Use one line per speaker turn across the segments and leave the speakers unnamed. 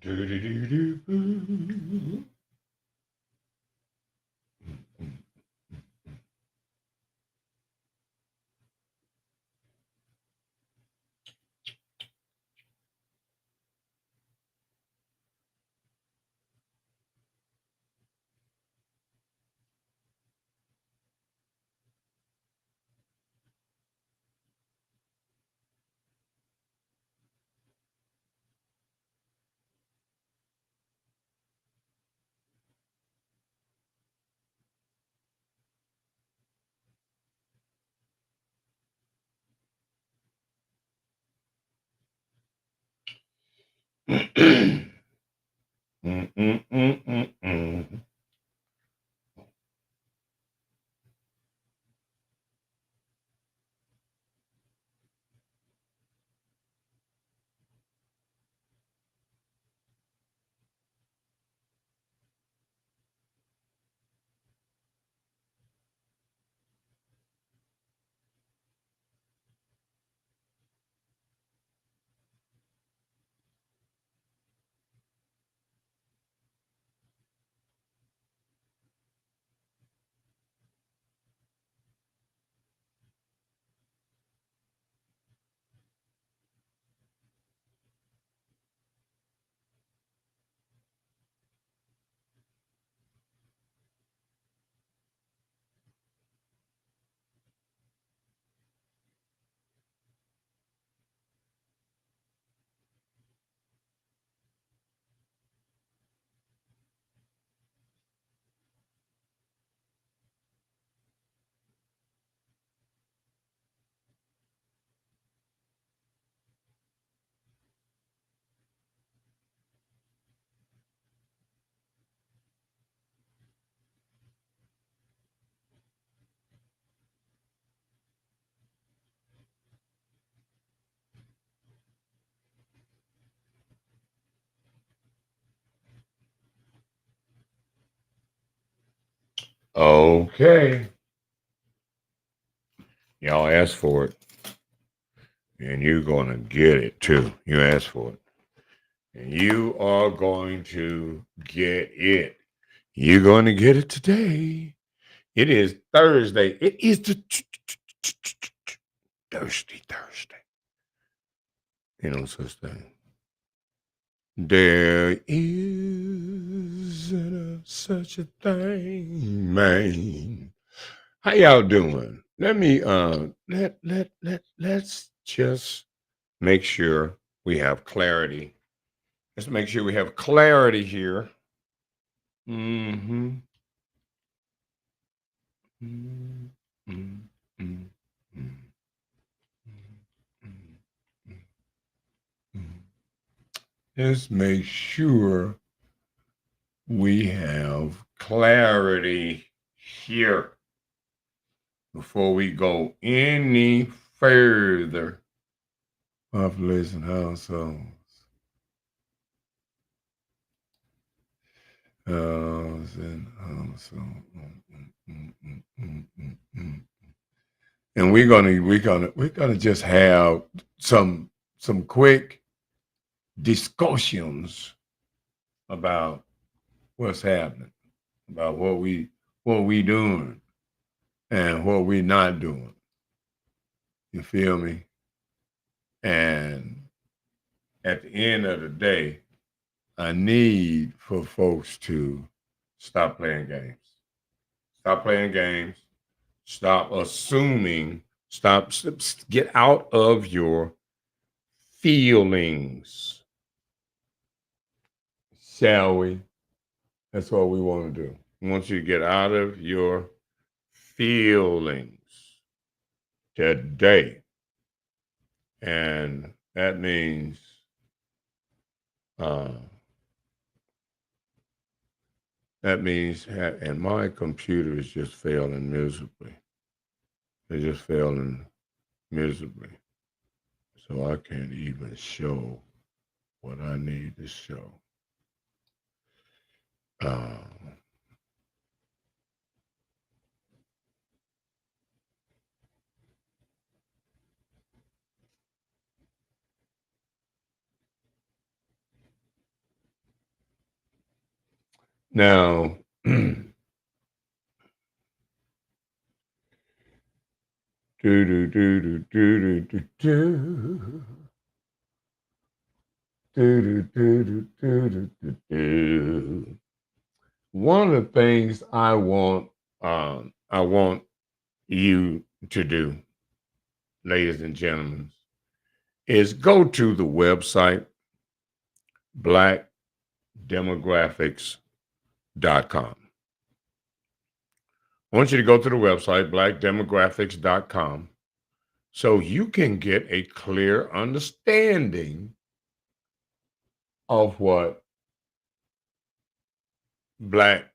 Do-do-do-do-do. Mm-mm-mm-mm-mm. Okay. Y'all asked for it, and you're going to get it too. You asked for it, and you are going to get it. You're going to get it today. It is Thursday. It is the Thursday. You know, such thing. There is such a thing, man. How y'all doing? Let me let's just make sure we have clarity. Let's make sure we have clarity here. Mm-hmm. Mm-hmm. Mm-hmm. Mm-hmm. Let's make sure we have clarity here before we go any further. Population households. And we're gonna just have some quick discussions about what's happening, about what we doing and what we not doing. You feel me? And at the end of the day, I need for folks to stop playing games. Stop playing games. Stop assuming. Get out of your feelings, shall we? That's what we want to do. We want you to get out of your feelings today. And that means uh, and my computer is just failing miserably. It's just failing miserably. So I can't even show what I need to show. Uh, Now, do do do do do do do do do do do do do. One of the things I want you to do, ladies and gentlemen, is go to the website blackdemographics.com. I want you to go to the website blackdemographics.com so you can get a clear understanding of what Black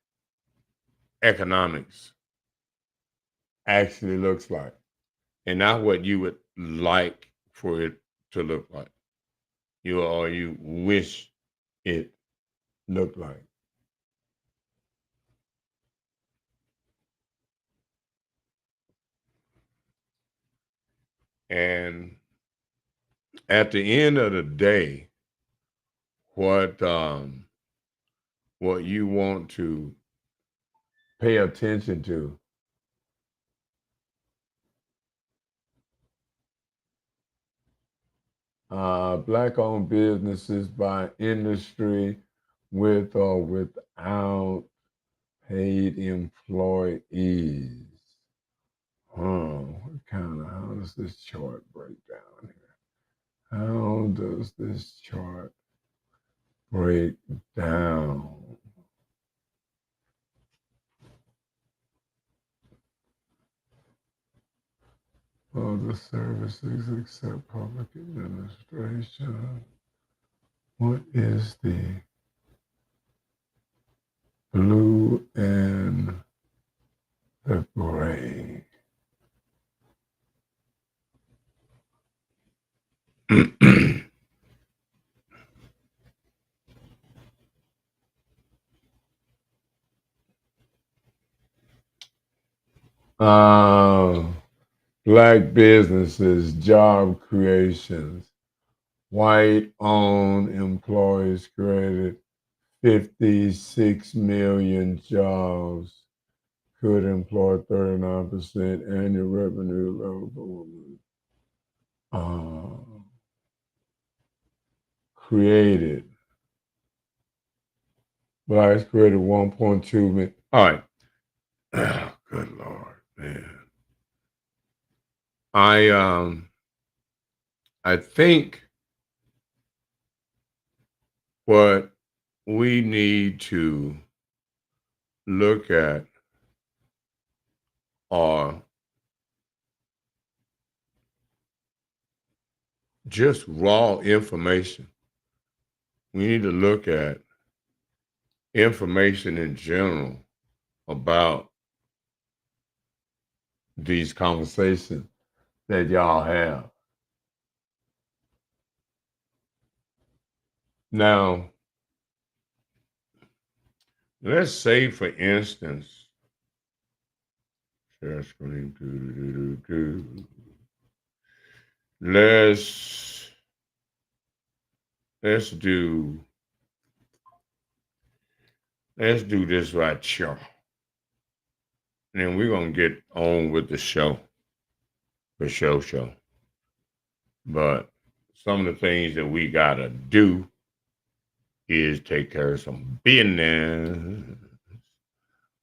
economics actually looks like and not what you would like for it to look like. You wish it looked like. And at the end of the day, what you want to pay attention to Black-owned businesses by industry with or without paid employees. How does this chart break down here? How does this chart break down? The services except public administration. What is the blue and the gray? Black businesses, job creations, white-owned employees created 56 million jobs, could employ 39% annual revenue level. Created. Blacks created 1.2 million. All right. Oh, good Lord, man. I think what we need to look at are just raw information. We need to look at information in general about these conversations that y'all have. Now, let's say, for instance, share screen. Let's do this right here. And then we're gonna get on with the show. The show. But some of the things that we gotta do is take care of some business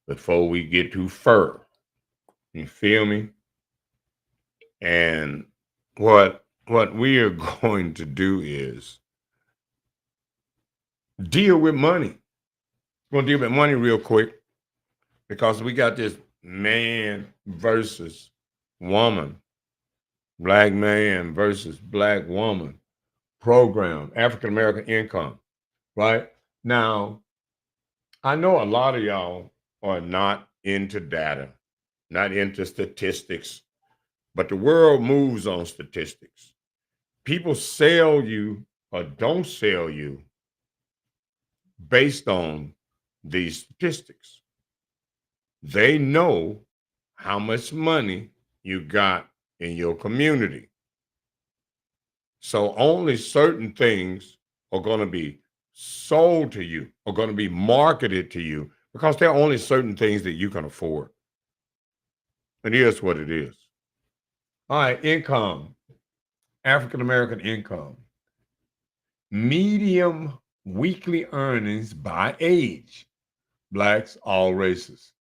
before we get too far. You feel me? And what we are going to do is deal with money. We're gonna deal with money real quick because we got this man versus woman, Black man versus Black woman program, African American income, right? Now, I know a lot of y'all are not into data, not into statistics, but the world moves on statistics. People sell you or don't sell you based on these statistics. They know how much money you got in your community. So only certain things are going to be sold to you or going to be marketed to you because there are only certain things that you can afford. And here's what it is. All right, income, African American income, medium weekly earnings by age, blacks, all races.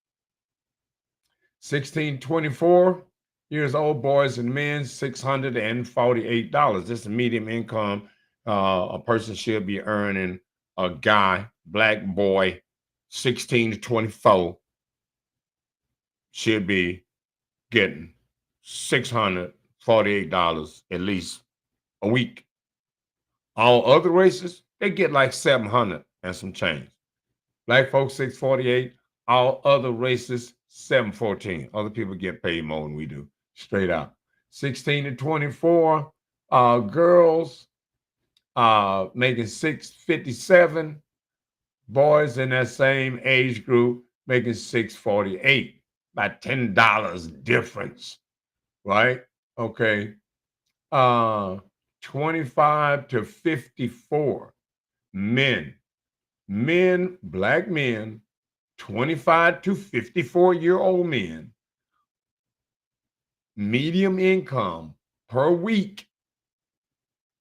16 to 24 years old, boys and men, $648. This is medium income. A person should be earning, a guy, black boy, 16 to 24, should be getting $648 at least a week. All other races, they get like 700 and some change. Black folks, 648. All other races, 714. Other people get paid more than we do, straight out. 16 to 24, girls making 657. Boys in that same age group making 648. About $10 difference, right? Okay. 25 to 54, men, black men, 25 to 54-year-old men, medium income per week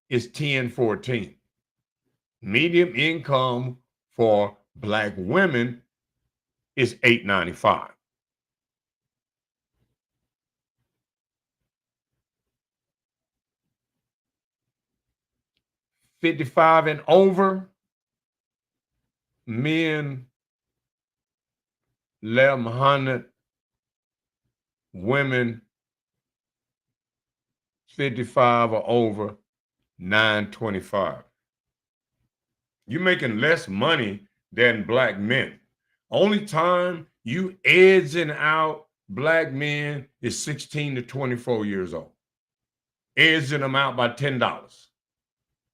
is 1014. Medium income for black women is 895. $55 and over, men 1100, women 55 or over, 925. You're making less money than black men. Only time you edging out black men is 16 to 24 years old. Edging them out by $10.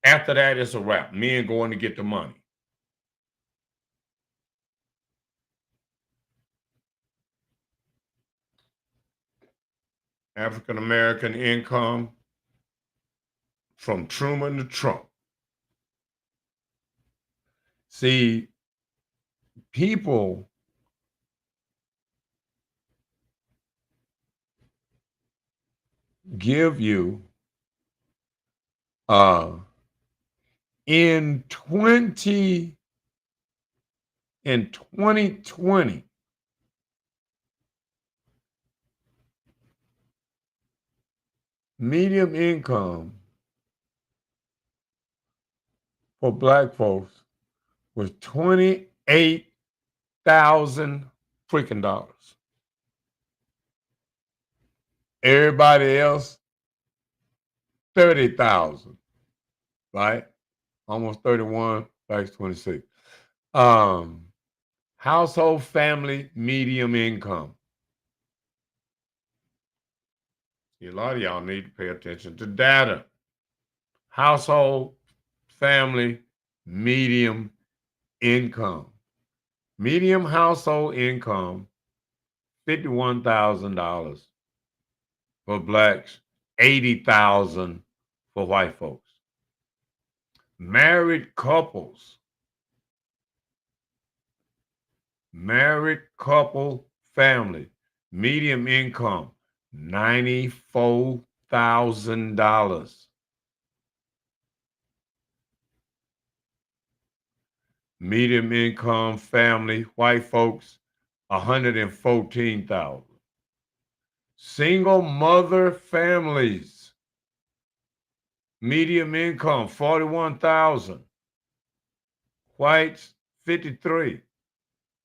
After that, it's a wrap. Men going to get the money. African American income from Truman to Trump. See, people give you in 2020, medium income for black folks was $28,000 freaking dollars. Everybody else, 30,000, right? Almost 31, blacks 26. Household family medium income. See, a lot of y'all need to pay attention to data. Household family medium income. Medium household income, $51,000 for blacks, $80,000 for white folks. Married couple family, medium income, $94,000. Medium income family, white folks, $114,000. Single mother families, medium income, $41,000. Whites, $53,000.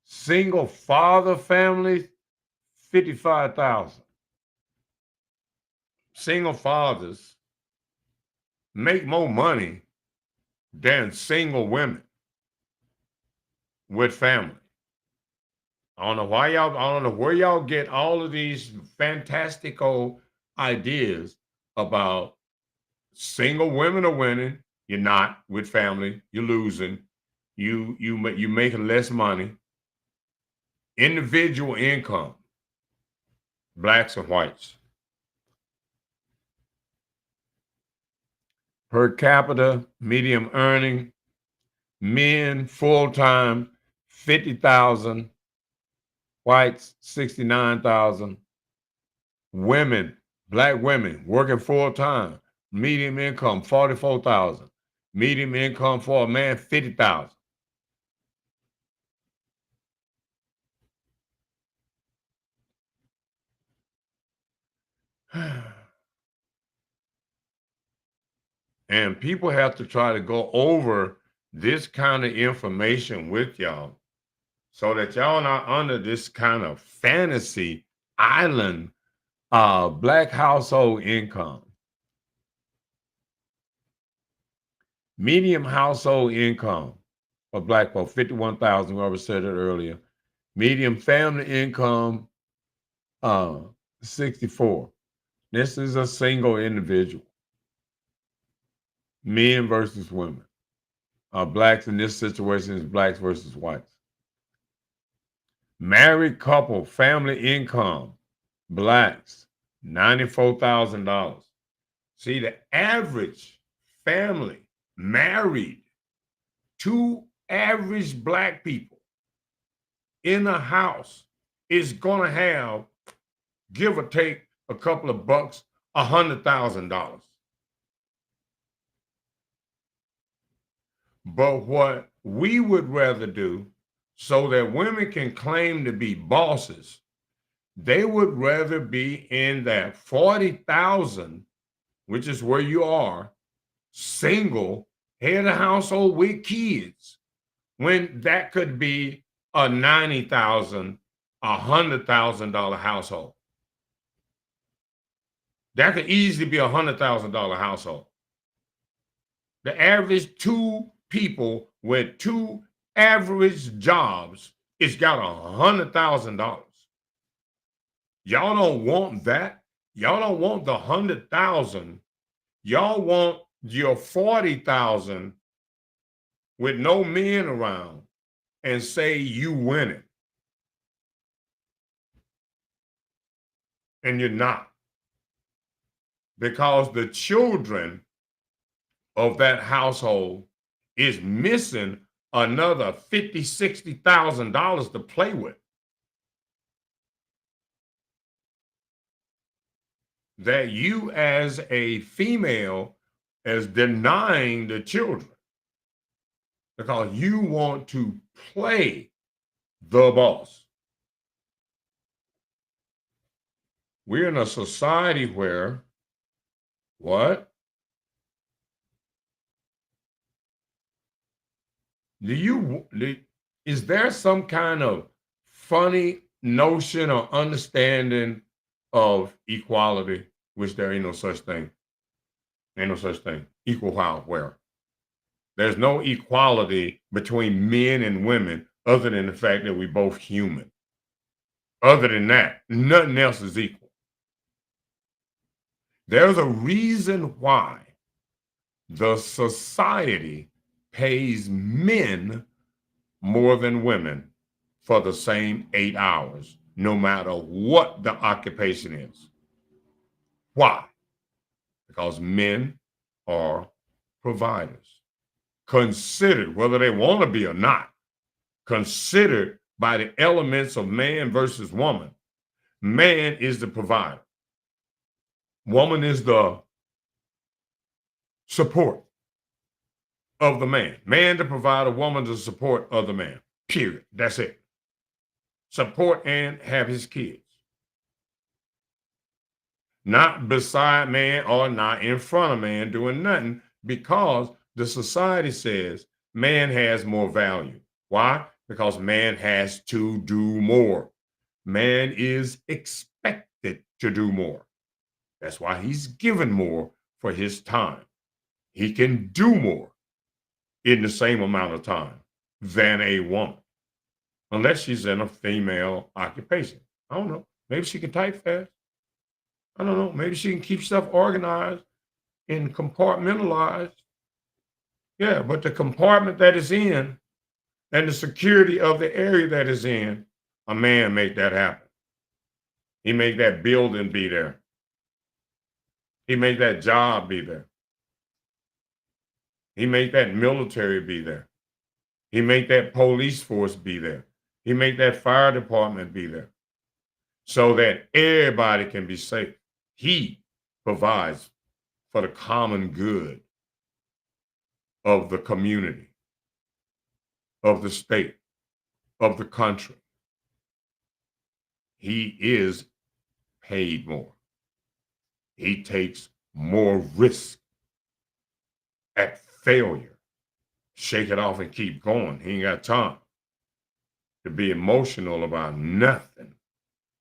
Single father families, $55,000. Single fathers make more money than single women with family. I don't know where y'all get all of these fantastical ideas about single women are winning. You're not with family. You're losing. You making less money. Individual income, blacks and whites. Per capita medium earning, Men full-time, 50,000, whites, 69,000. Women, black women working full-time, medium income, 44,000. Medium income for a man, 50,000. And people have to try to go over this kind of information with y'all so that y'all not under this kind of fantasy island black household income. Medium household income for black folks, 51,000, we already said it earlier. Medium family income, 64. This is a single individual. Men versus women. Blacks in this situation is blacks versus whites. Married couple, family income, blacks, $94,000. See, the average family married, two average black people in a house is going to have, give or take a couple of bucks, $100,000. But what we would rather do so that women can claim to be bosses, they would rather be in that 40,000, which is where you are, single, head of household with kids, when that could be a $90,000, $100,000 household. That could easily be a $100,000 household. The average two people with two average jobs is got $100,000. Y'all don't want that. Y'all don't want the 100,000. Y'all want your 40,000 with no men around and say you win it. And you're not. Because the children of that household is missing another $50,000, $60,000 to play with. That you as a female is denying the children because you want to play the boss. We're in a society where what? Is there some kind of funny notion or understanding of equality, which there ain't no such thing? Ain't no such thing. Equal how, where? There's no equality between men and women other than the fact that we're both human. Other than that, nothing else is equal. There's a reason why the society pays men more than women for the same 8 hours, no matter what the occupation is. Why? Because men are providers, considered, whether they want to be or not, considered by the elements of man versus woman. Man is the provider. Woman is the support of the man. Man to provide, a woman to support of the man. Period. That's it. Support and have his kids. Not beside man or not in front of man doing nothing, because the society says man has more value. Why? Because man has to do more. Man is expected to do more. That's why he's given more for his time. He can do more in the same amount of time than a woman, unless she's in a female occupation. I don't know. Maybe she can type fast. I don't know. Maybe she can keep stuff organized and compartmentalized. Yeah, but the compartment that is in and the security of the area that is in, a man make that happen. He make that building be there. He make that job be there. He make that military be there. He make that police force be there. He make that fire department be there so that everybody can be safe. He provides for the common good of the community, of the state, of the country. He is paid more. He takes more risk at failure. Shake it off and keep going. He ain't got time to be emotional about nothing.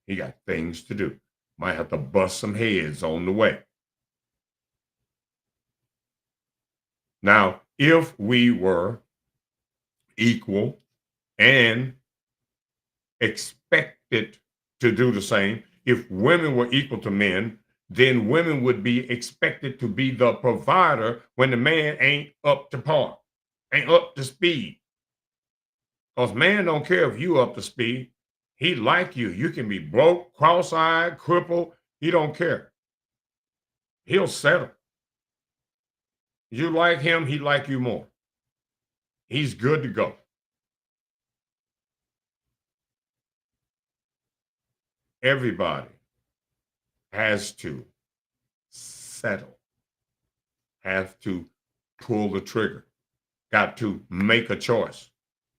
He got things to do. Might have to bust some heads on the way. Now, if we were equal and expected to do the same, if women were equal to men, then women would be expected to be the provider when the man ain't up to par, ain't up to speed. Because man don't care if you up to speed. He like you. You can be broke, cross-eyed, crippled. He don't care. He'll settle. You like him, he like you more. He's good to go. Everybody has to settle, have to pull the trigger, got to make a choice.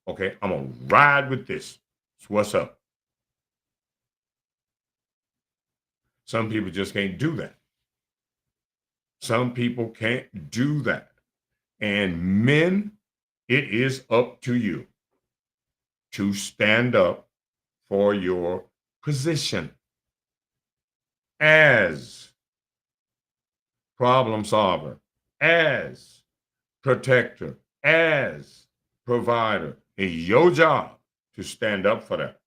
Okay, I'm gonna ride with this. So what's up? Some people just can't do that. Some people can't do that. And men, it is up to you to stand up for your position as problem solver, as protector, as provider. It's your job to stand up for that.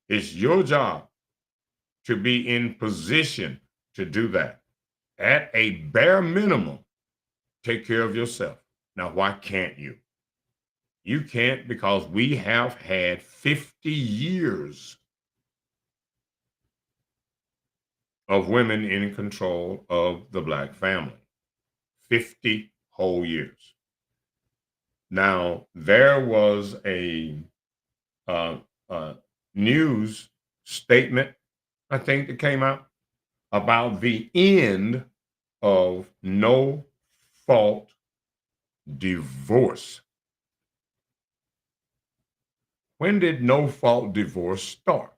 It's your job to be in position to do that. At a bare minimum, take care of yourself. Now, why can't you? You can't because we have had 50 years of women in control of the Black family. 50 whole years. Now, there was a news statement, I think, that came out about the end of no fault divorce. When did no fault divorce start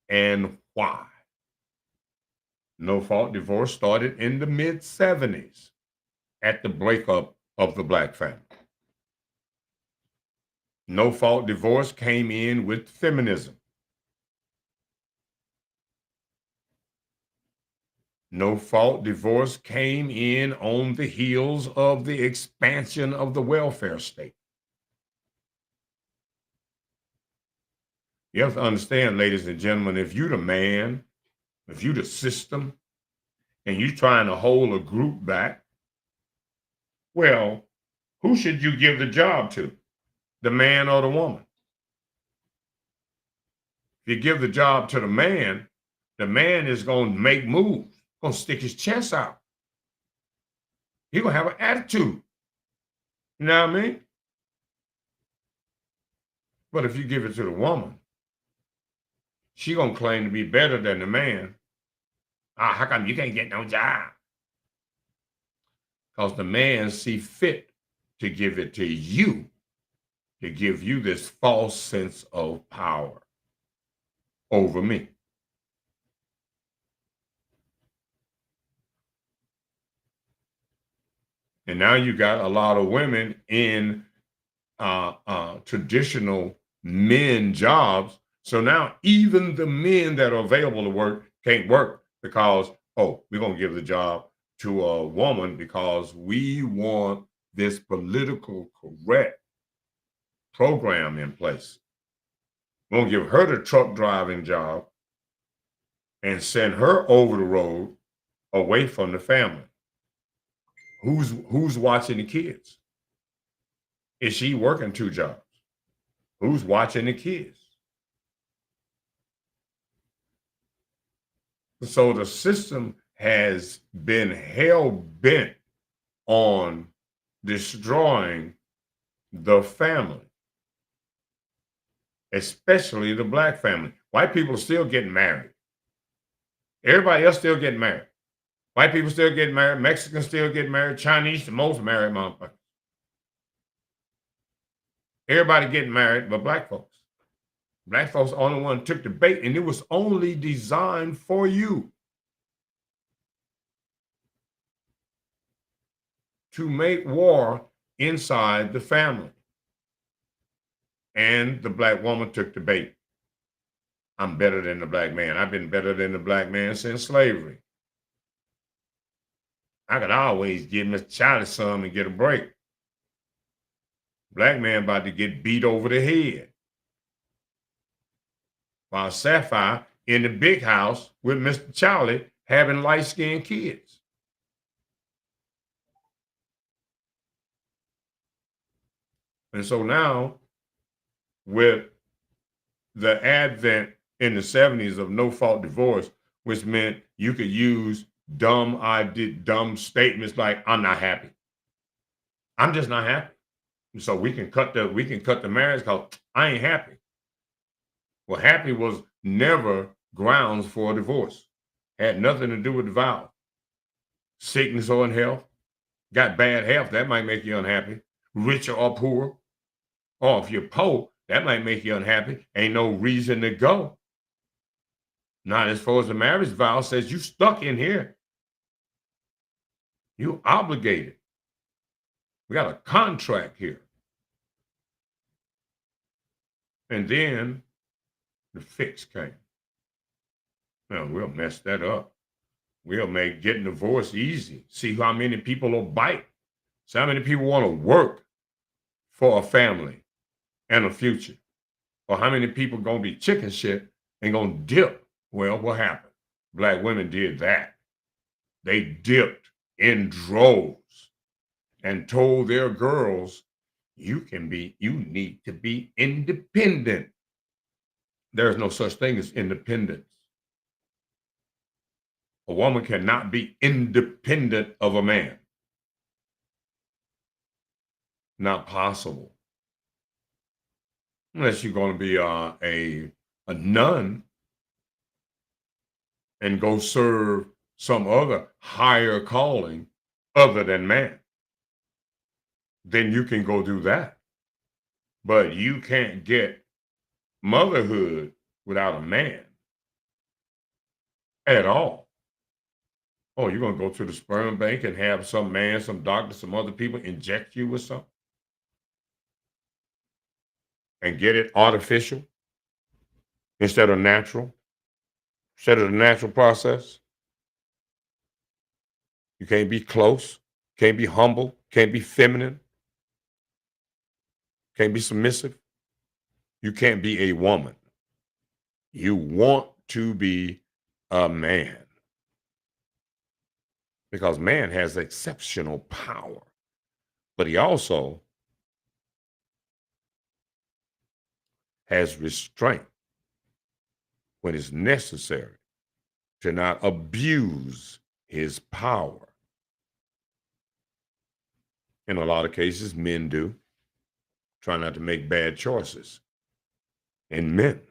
and why? No fault divorce started in the mid 70s at the breakup of the Black family. No fault divorce came in with feminism. No fault divorce came in on the heels of the expansion of the welfare state. You have to understand, ladies and gentlemen, if you the man, if you the system, and you trying to hold a group back, well, who should you give the job to? The man or the woman? If you give the job to the man is going to make moves, going to stick his chest out. He's going to have an attitude. You know what I mean? But if you give it to the woman, she going to claim to be better than the man. How come you can't get no job? Because the man see fit to give it to you, to give you this false sense of power over me. And now you got a lot of women in traditional men jobs. So now even the men that are available to work can't work because, oh, we're going to give the job to a woman because we want this political correct program in place. We're going to give her the truck driving job and send her over the road away from the family. Who's watching the kids? Is she working two jobs? Who's watching the kids? So the system has been hell bent on destroying the family, especially the black family. White people are still getting married. Everybody else still getting married. White people still getting married. Mexicans still getting married. Chinese, the most married motherfuckers. Everybody getting married but black folks. Black folks the only one took the bait, and it was only designed for you to make war inside the family. And the black woman took the bait. I'm better than the black man. I've been better than the black man since slavery. I could always give Miss Charlie some and get a break. Black man about to get beat over the head. While Sapphire in the big house with Mr. Charlie having light-skinned kids. And so now, with the advent in the 70s of no-fault divorce, which meant you could use dumb statements like, I'm not happy. I'm just not happy. And so we can cut the marriage because I ain't happy. Well, happy was never grounds for a divorce. Had nothing to do with the vow. Sickness or health. Got bad health, that might make you unhappy. Rich or poor. Or if you're poor, that might make you unhappy. Ain't no reason to go. Not as far as the marriage vow says, you stuck in here. You obligated. We got a contract here. And then the fix came. Now, we'll mess that up. We'll make getting divorced easy. See how many people will bite. See how many people want to work for a family and a future. Or how many people going to be chicken shit and going to dip. Well, what happened? Black women did that. They dipped in droves and told their girls, you need to be independent. There's no such thing as independence. A woman cannot be independent of a man. Not possible. Unless you're going to be a nun and go serve some other higher calling other than man. Then you can go do that. But you can't get motherhood without a man at all. Oh, you're going to go to the sperm bank and have some man, some doctor, some other people inject you with something and get it artificial instead of natural, instead of the natural process. You can't be close, can't be humble, can't be feminine, can't be submissive. You can't be a woman. You want to be a man because man has exceptional power, but he also has restraint when it's necessary to not abuse his power. In a lot of cases, men do. Try not to make bad choices. And men,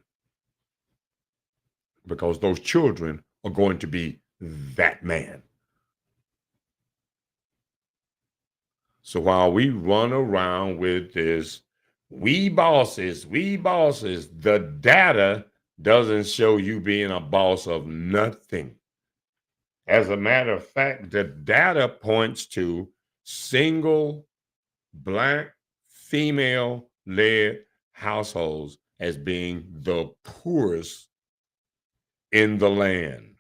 because those children are going to be that man. So while we run around with this, we bosses, the data doesn't show you being a boss of nothing. As a matter of fact, the data points to single Black female-led households as being the poorest in the land.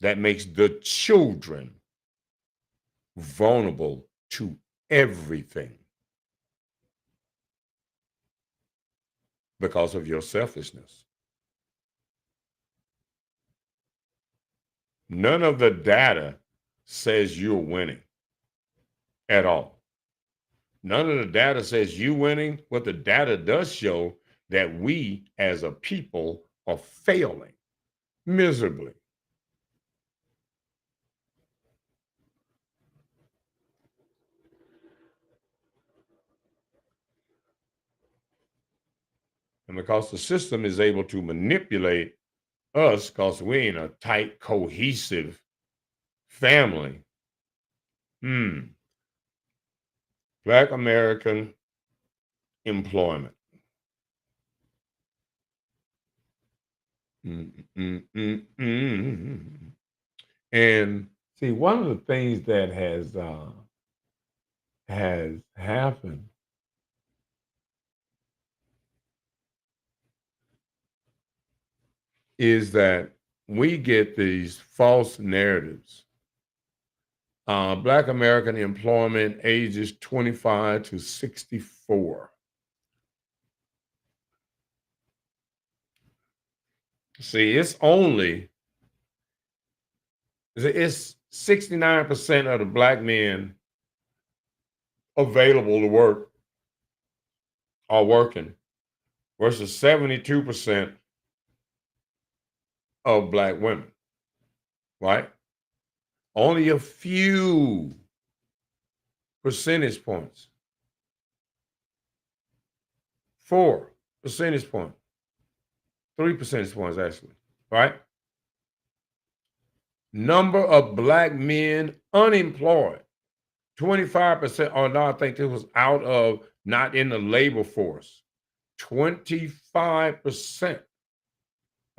That makes the children vulnerable to everything because of your selfishness. None of the data says you're winning at all. None of the data says you winning. What the data does show that we as a people are failing miserably. And because the system is able to manipulate us because we ain't a tight, cohesive family. Black American employment. And see, one of the things that has happened is that we get these false narratives. Black American employment ages 25 to 64. See, it's 69% of the black men available to work are working versus 72% of black women, right? Only a few percentage points. 4 percentage points. 3 percentage points, actually, right? Number of black men unemployed, 25%. Oh, no, I think this was out of not in the labor force. 25%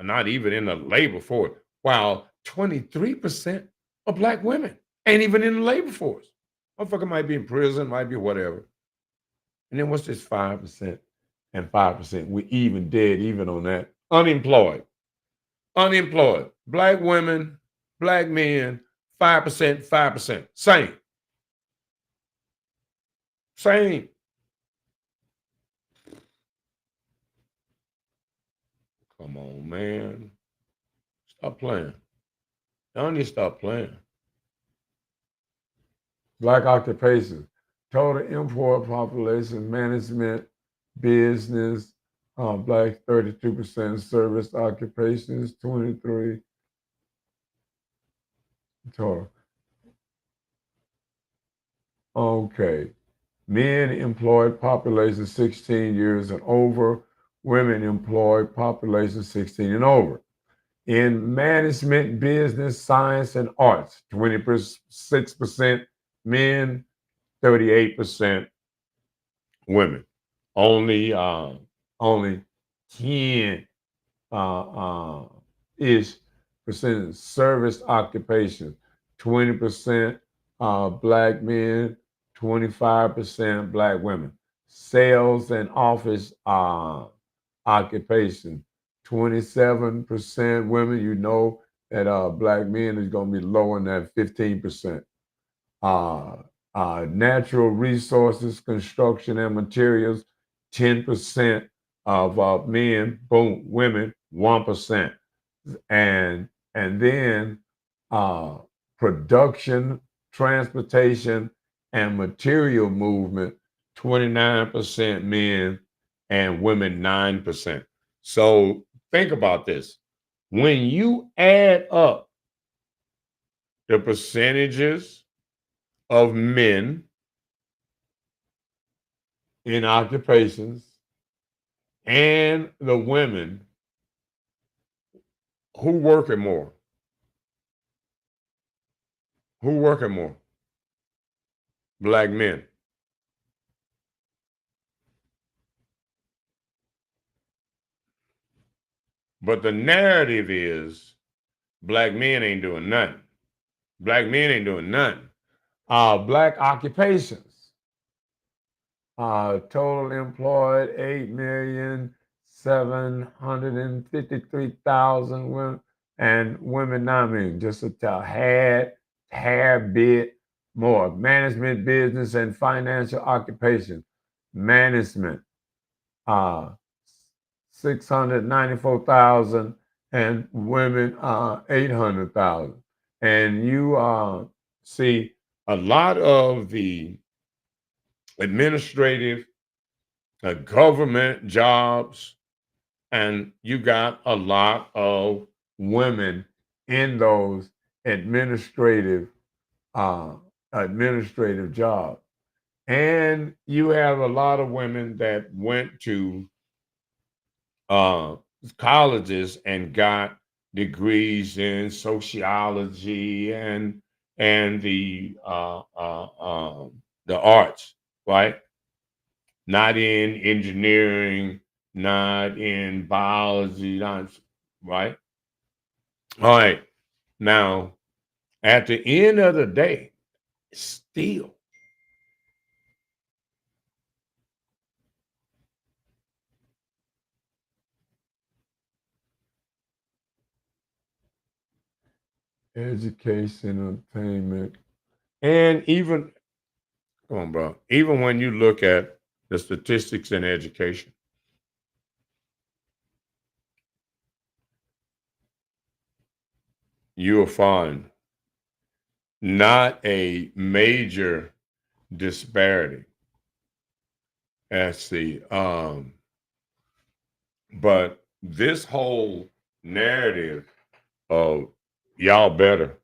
are not even in the labor force, while 23% of black women ain't even in the labor force. Motherfucker might be in prison, might be whatever. And then what's this 5% and 5%? We even dead, even on that. Unemployed. Black women, black men, 5%, 5%. Same. Come on, man. Stop playing. Y'all need to stop playing. Black occupations, total import population, management, business, black 32%, service occupations, 23 total. Okay. Men employed population 16 years and over, women employed population 16 and over. In management, business, science, and arts, 26% men, 38% women. Only 10 ish percent service occupation, 20% black men, 25% black women. Sales and office occupation, 27% women. You know that black men is going to be lower than that, 15%. Natural resources, construction and materials, 10% of men, boom, women, 1%. And then production, transportation, and material movement, 29% men and women, 9%. So think about this. When you add up the percentages of men in occupations and the women, who working more? Who working more? Black men. But the narrative is black men ain't doing nothing. Black men ain't doing nothing. Black occupations. Total employed 8,753,000 women, and women 9 million, just a hair bit more. Management, business, and financial occupation. Management, 694,000, and women 800,000. And you see a lot of the administrative government jobs, and you got a lot of women in those administrative jobs. And you have a lot of women that went to uh, colleges and got degrees in sociology and the arts, right? Not in engineering, not in biology, not right. All right. Now, at the end of the day, still education, attainment, and even come on, bro. Even when you look at the statistics in education, you'll find not a major disparity as the but this whole narrative of y'all better,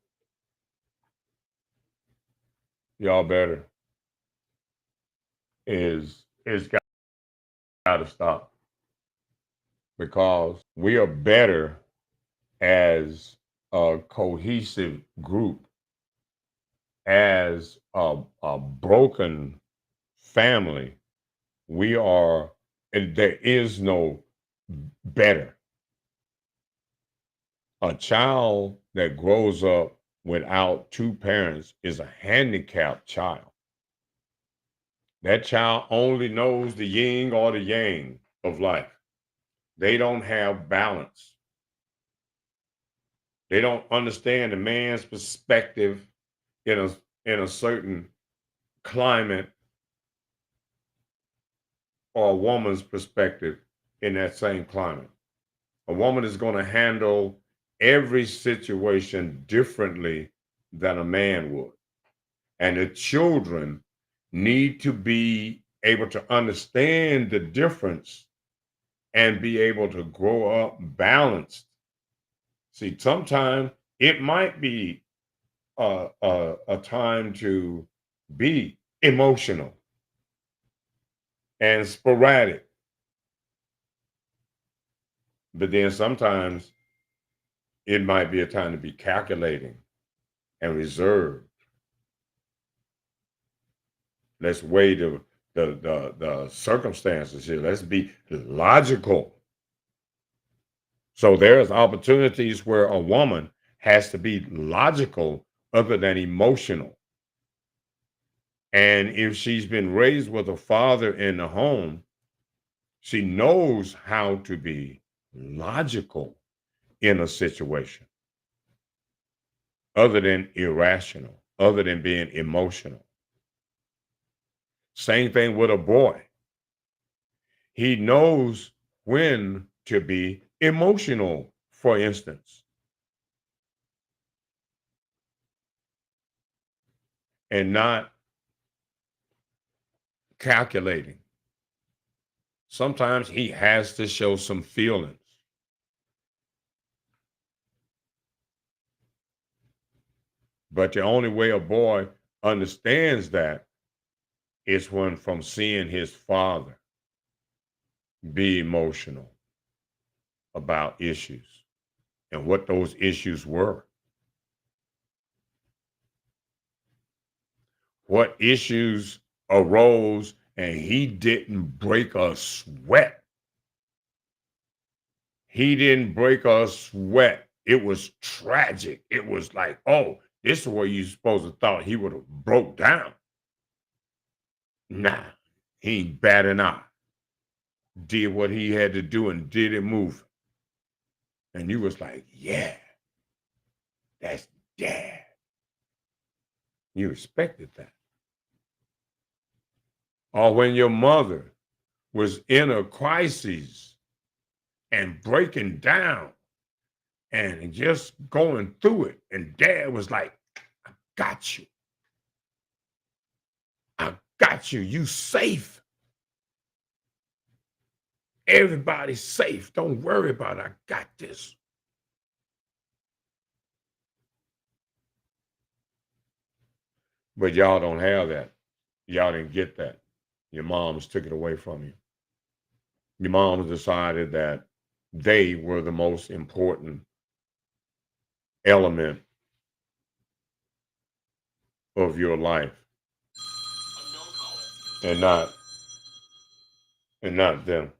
y'all better is got to stop because we are better as a cohesive group, as a broken family. We are, and there is no better. A child that grows up without two parents is a handicapped child. That child only knows the yin or the yang of life. They don't have balance. They don't understand the man's perspective in a certain climate or a woman's perspective in that same climate. A woman is going to handle every situation differently than a man would. And the children need to be able to understand the difference and be able to grow up balanced. See, sometimes it might be a time to be emotional and sporadic, but then sometimes it might be a time to be calculating and reserved. Let's weigh the circumstances here. Let's be logical. So there's opportunities where a woman has to be logical other than emotional. And if she's been raised with a father in the home, she knows how to be logical in a situation other than irrational, other than being emotional. Same thing with a boy. He knows when to be emotional, for instance, and not calculating. Sometimes he has to show some feelings. But the only way a boy understands that is when from seeing his father be emotional about issues and what those issues were. What issues arose and he didn't break a sweat. He didn't break a sweat. It was tragic. It was like, oh, this is where you supposed to thought he would have broke down. Nah, he ain't bad enough. Did what he had to do and did it move. And you was like, yeah, that's dad. You respected that. Or when your mother was in a crisis and breaking down and just going through it, and dad was like, I got you. I got you. You safe. Everybody's safe. Don't worry about it. I got this. But y'all don't have that. Y'all didn't get that. Your moms took it away from you. Your moms decided that they were the most important element of your life and not them.